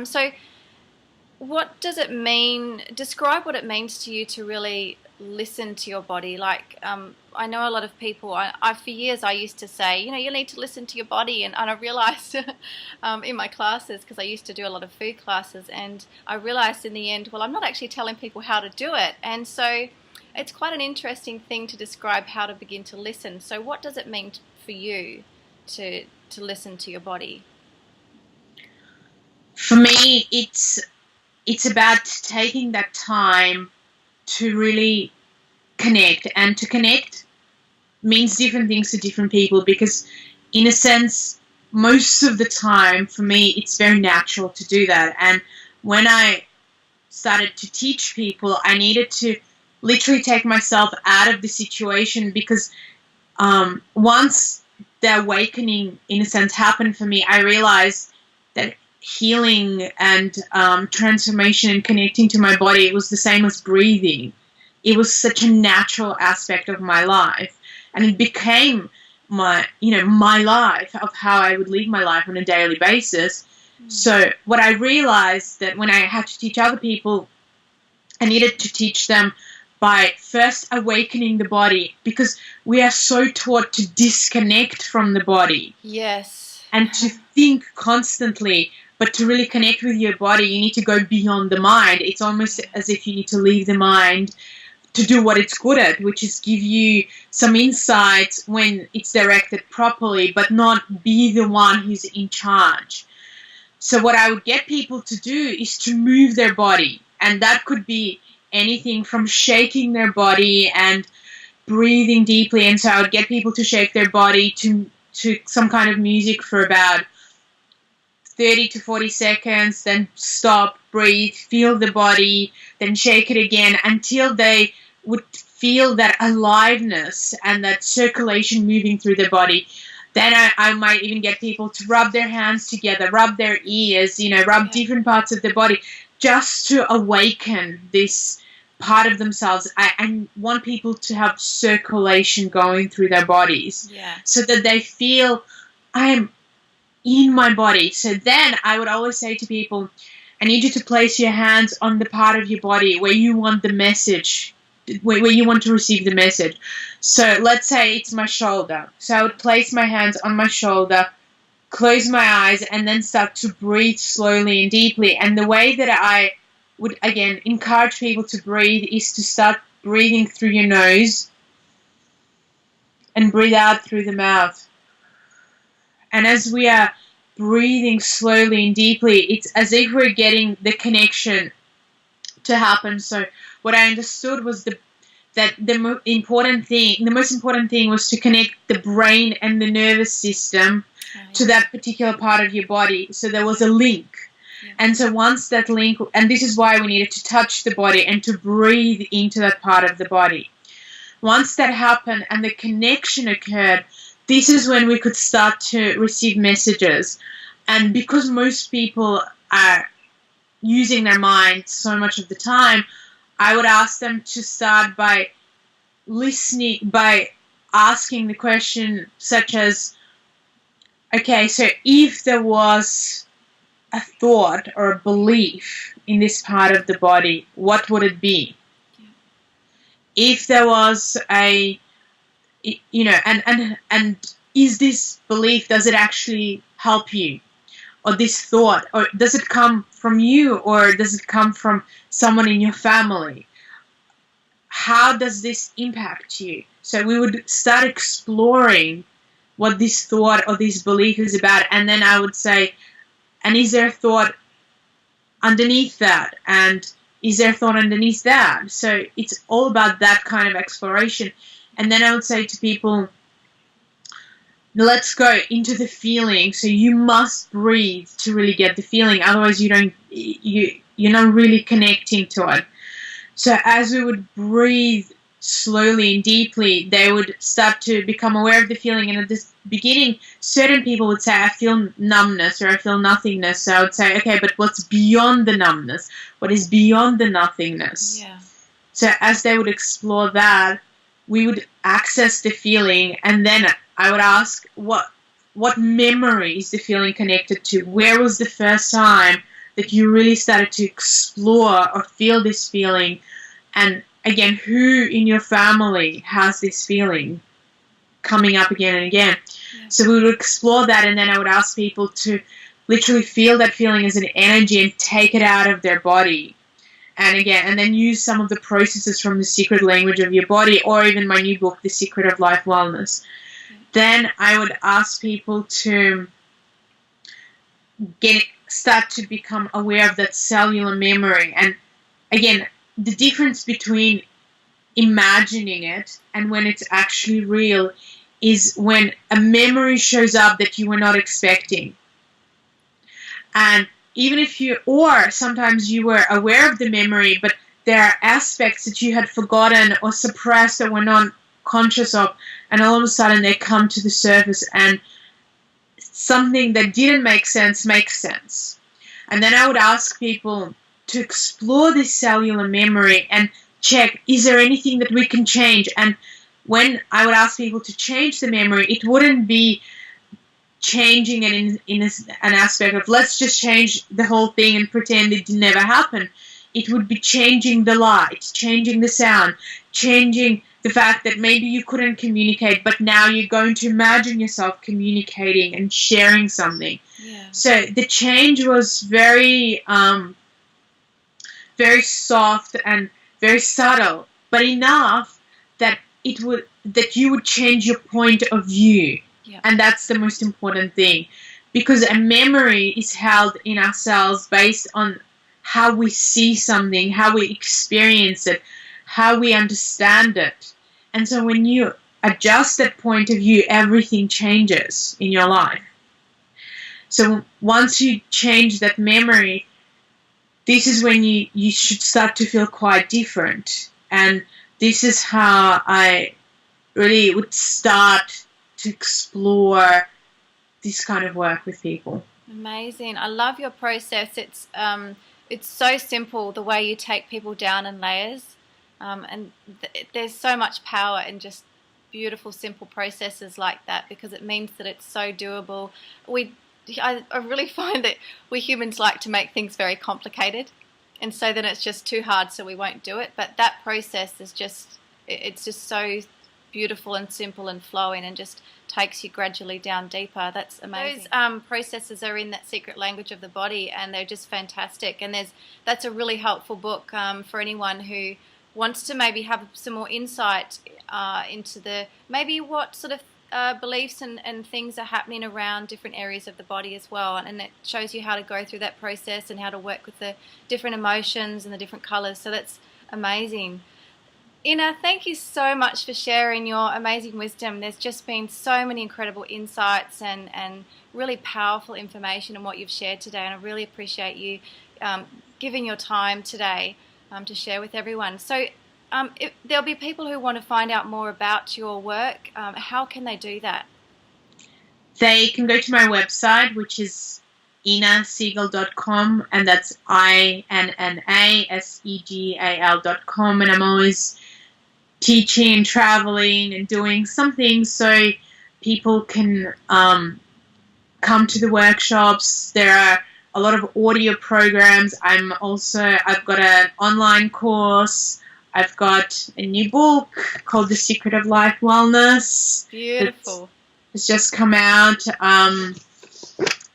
So what does it mean? Describe what it means to you to really listen to your body. I know a lot of people. For years I used to say, you need to listen to your body, and I realized in my classes, because I used to do a lot of food classes, and I realized in the end, well, I'm not actually telling people how to do it, and so it's quite an interesting thing to describe how to begin to listen. So, what does it mean for you to listen to your body? For me, it's about taking that time to really connect, and to connect means different things to different people, because in a sense, most of the time for me it's very natural to do that. And when I started to teach people, I needed to literally take myself out of the situation, because once the awakening in a sense happened for me, I realized that healing and transformation and connecting to my body, it was the same as breathing. It was such a natural aspect of my life, and it became my life, of how I would live my life on a daily basis. So what I realized, that when I had to teach other people, I needed to teach them by first awakening the body, because we are so taught to disconnect from the body Yes. and to think constantly. But to really connect with your body, you need to go beyond the mind. It's almost as if you need to leave the mind to do what it's good at, which is give you some insights when it's directed properly, but not be the one who's in charge. So what I would get people to do is to move their body. And that could be anything from shaking their body and breathing deeply. And so I would get people to shake their body to some kind of music for about 30 to 40 seconds, then stop, breathe, feel the body, then shake it again until they would feel that aliveness and that circulation moving through their body. Then I might even get people to rub their hands together, rub their ears, rub different parts of their body, just to awaken this part of themselves. I want people to have circulation going through their bodies, so that they feel, I am in my body. So then I would always say to people, I need you to place your hands on the part of your body where you want the message, where you want to receive the message. So let's say it's my shoulder. So I would place my hands on my shoulder, close my eyes, and then start to breathe slowly and deeply. And the way that I would, again, encourage people to breathe is to start breathing through your nose and breathe out through the mouth. And as we are breathing slowly and deeply, it's as if we're getting the connection to happen. So what I understood was that the most important thing was to connect the brain and the nervous system to that particular part of your body. So there was a link. And so once that link, and this is why we needed to touch the body and to breathe into that part of the body. Once that happened and the connection occurred, this is when we could start to receive messages. And because most people are using their mind so much of the time, I would ask them to start by listening, by asking the question such as, okay, so if there was a thought or a belief in this part of the body, what would it be? If there was and is this belief, does it actually help you? Or this thought, or does it come from you, or does it come from someone in your family? How does this impact you? So we would start exploring what this thought or this belief is about, and then I would say, and is there a thought underneath that? And is there a thought underneath that? So it's all about that kind of exploration. And then I would say to people, let's go into the feeling. So you must breathe to really get the feeling. Otherwise, you're not really connecting to it. So as we would breathe slowly and deeply, they would start to become aware of the feeling. And at the beginning, certain people would say, I feel numbness or I feel nothingness. So I would say, okay, but what's beyond the numbness? What is beyond the nothingness? Yeah. So as they would explore that, we would access the feeling, and then I would ask, what memory is the feeling connected to? Where was the first time that you really started to explore or feel this feeling. And again, who in your family has this feeling coming up again and again? Yeah. So we would explore that, and then I would ask people to literally feel that feeling as an energy and take it out of their body. And then use some of the processes from the secret language of your body, or even my new book, The Secret of Life Wellness. Yeah. Then I would ask people to start to become aware of that cellular memory. And again, the difference between imagining it and when it's actually real is when a memory shows up that you were not expecting. And even if or sometimes you were aware of the memory, but there are aspects that you had forgotten or suppressed or were not conscious of, and all of a sudden they come to the surface, and something that didn't make sense makes sense. And then I would ask people to explore this cellular memory and check, is there anything that we can change? And when I would ask people to change the memory, it wouldn't be changing it in an aspect of let's just change the whole thing and pretend it never happened. It would be changing the light, changing the sound, changing the fact that maybe you couldn't communicate, but now you're going to imagine yourself communicating and sharing something. Yeah. So the change was very, very soft and very subtle, but enough that you would change your point of view. Yeah. And that's the most important thing, because a memory is held in ourselves based on how we see something, how we experience it, how we understand it. And so when you adjust that point of view, everything changes in your life. So once you change that memory, this is when you should start to feel quite different. And this is how I really would start to explore this kind of work with people. Amazing. I love your process. It's so simple, the way you take people down in layers, and there's so much power in just beautiful, simple processes like that, because it means that it's so doable. I really find that we humans like to make things very complicated, and so then it's just too hard, so we won't do it. But that process is it's just so beautiful and simple and flowing, and just takes you gradually down deeper. That's amazing. Those processes are in that secret language of the body, and they're just fantastic. And that's a really helpful book for anyone who wants to maybe have some more insight into maybe what sort of beliefs and things are happening around different areas of the body as well. And it shows you how to go through that process and how to work with the different emotions and the different colours. So that's amazing. Inna, thank you so much for sharing your amazing wisdom. There's just been so many incredible insights and really powerful information in what you've shared today, and I really appreciate you giving your time today to share with everyone. So there'll be people who want to find out more about your work. How can they do that? They can go to my website, which is innasegal.com, and that's INNASEGAL.com, and I'm always teaching, traveling, and doing something so people can come to the workshops. There are a lot of audio programs. I've got an online course. I've got a new book called The Secret of Life Wellness. Beautiful. It's just come out.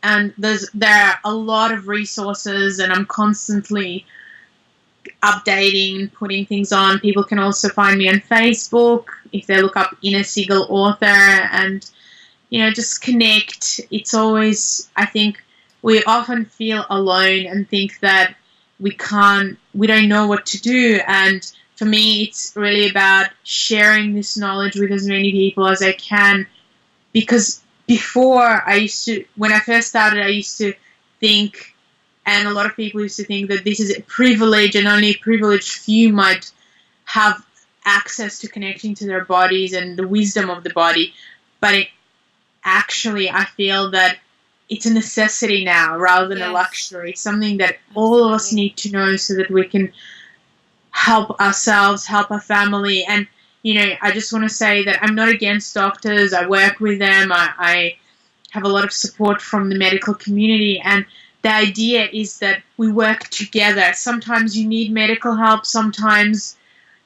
And there are a lot of resources, and I'm constantly updating, putting things on. People can also find me on Facebook if they look up Inna Segal author, and just connect. It's always, I think, we often feel alone and think that we don't know what to do. And for me, it's really about sharing this knowledge with as many people as I can, because before when I first started, I used to think, and a lot of people used to think, that this is a privilege and only a privileged few might have access to connecting to their bodies and the wisdom of the body. But actually, I feel that it's a necessity now rather than a luxury. It's something that all of us need to know so that we can help ourselves, help our family. And I just want to say that I'm not against doctors. I work with them. I have a lot of support from the medical community, and the idea is that we work together. Sometimes you need medical help, sometimes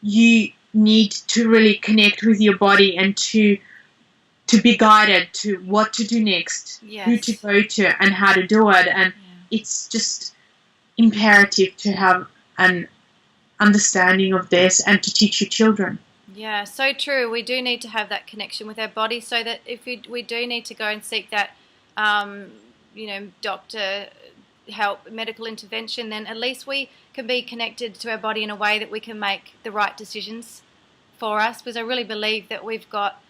you need to really connect with your body and to be guided to what to do next, who to Yes. go to, and how to do it. And Yeah. it's just imperative to have an understanding of this and to teach your children. Yeah, so true. We do need to have that connection with our body so that if we do need to go and seek that, um, doctor help, medical intervention, then at least we can be connected to our body in a way that we can make the right decisions for us. Because I really believe that we've got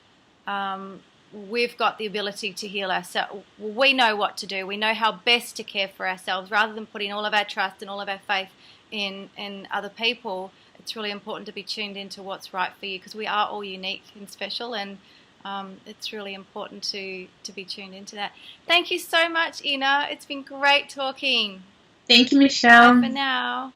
the ability to heal ourselves. We know what to do. We know how best to care for ourselves rather than putting all of our trust and all of our faith in other people. It's really important to be tuned into what's right for you because we are all unique and special, and it's really important to be tuned into that. Thank you so much, Inna. It's been great talking. Thank you, Bye Michelle. for now.